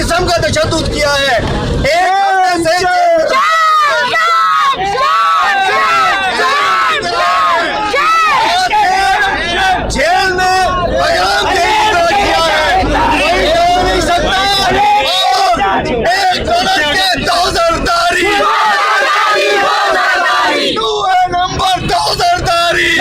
किस्म का तशद्दुद किया है। एक हफ्ते से जेल में बयान देने का किया है, कोई हो नहीं सकता। और एक गलत के 2 जरदारी, 2 नंबर 2 जरदारी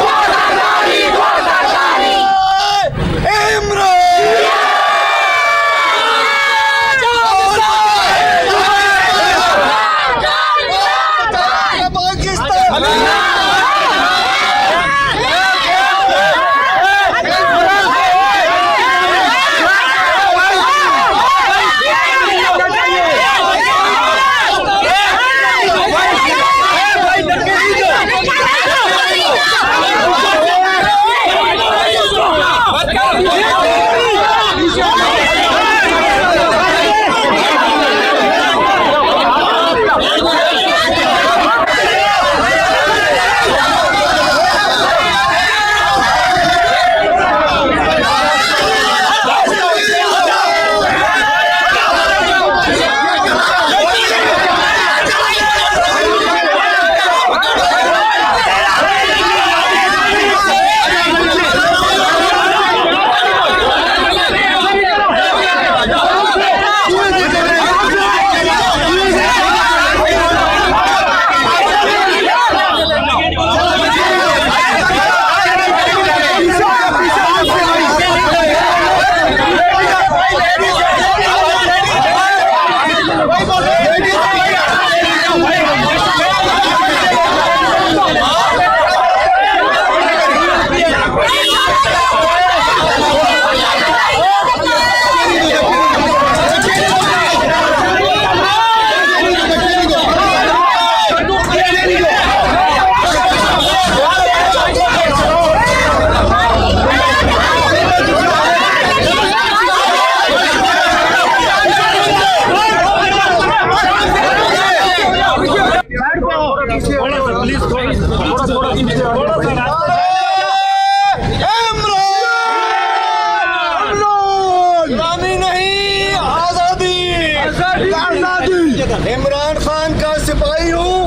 इमरान खान का सिपाही हूँ।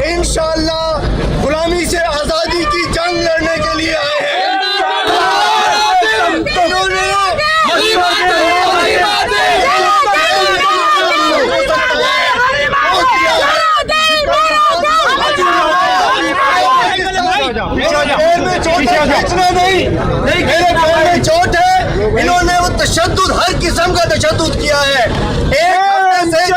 इंशाअल्लाह गुलामी से आजादी की जंग लड़ने के लिए आए हैं। मेरे पैर में चोट है। इन्होंने वो तशद्दुद, हर किस्म का तशद्दुद किया है। एक हफ्ते से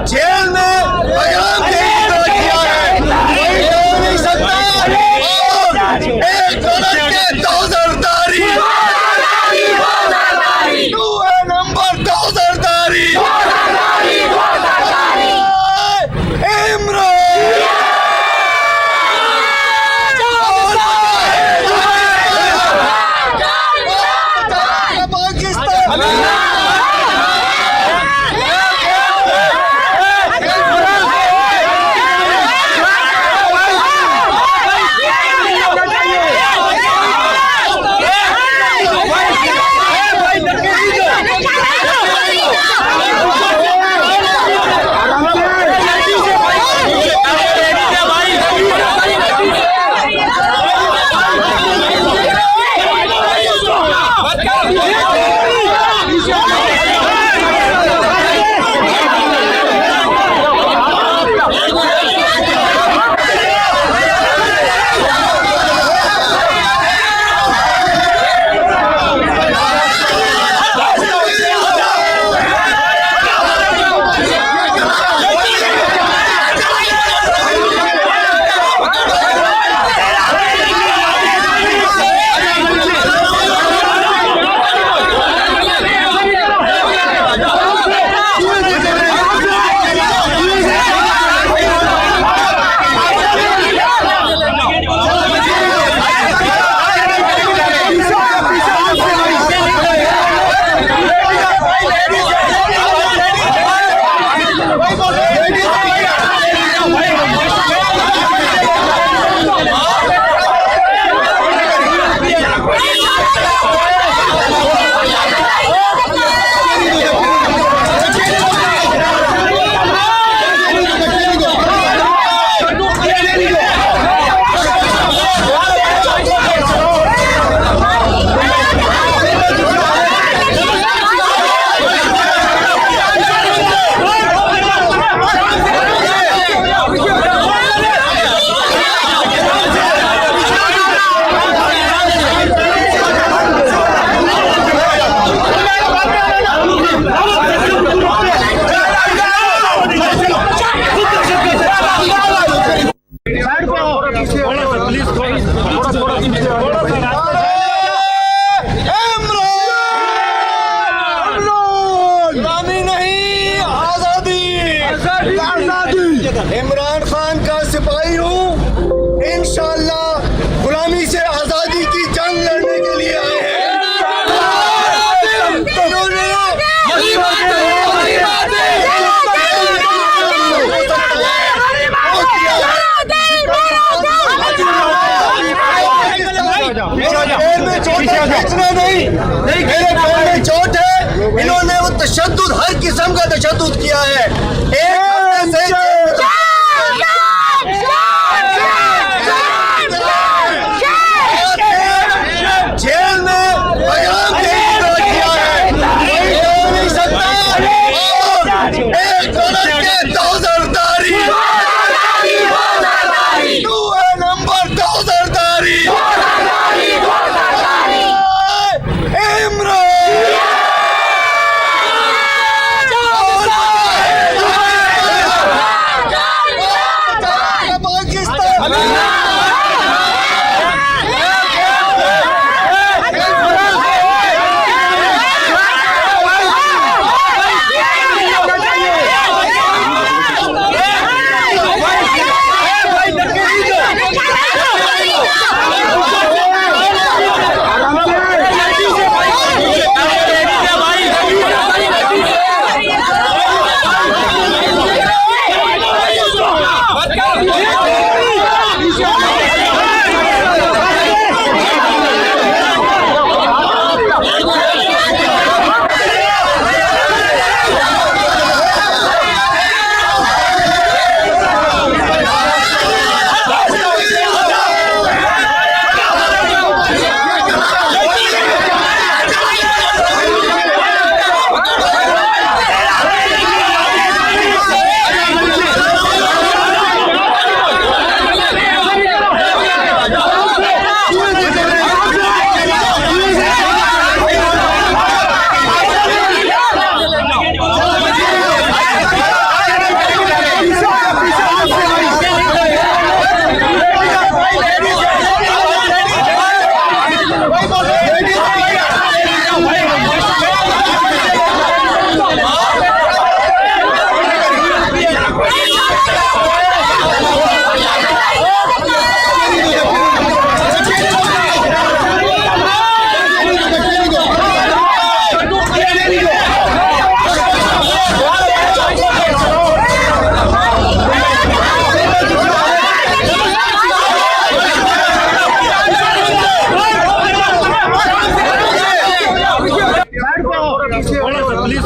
जेल में बयान देने का किया है, कोई हो नहीं सकता। और एक गलत के 2 जरदारी, 2 नंबर 2 जरदारी इमरान। खींचना नहीं, मेरे पैर में चोट है। इन्होंने वो तशद्दुद, हर किस्म का तशद्दुद किया है। एक जेल में बयान देने का किया है, कोई हो नहीं सकता। और एक औरत के 2 सरदारी, तू है नंबर 2 सरदारी। प्लीज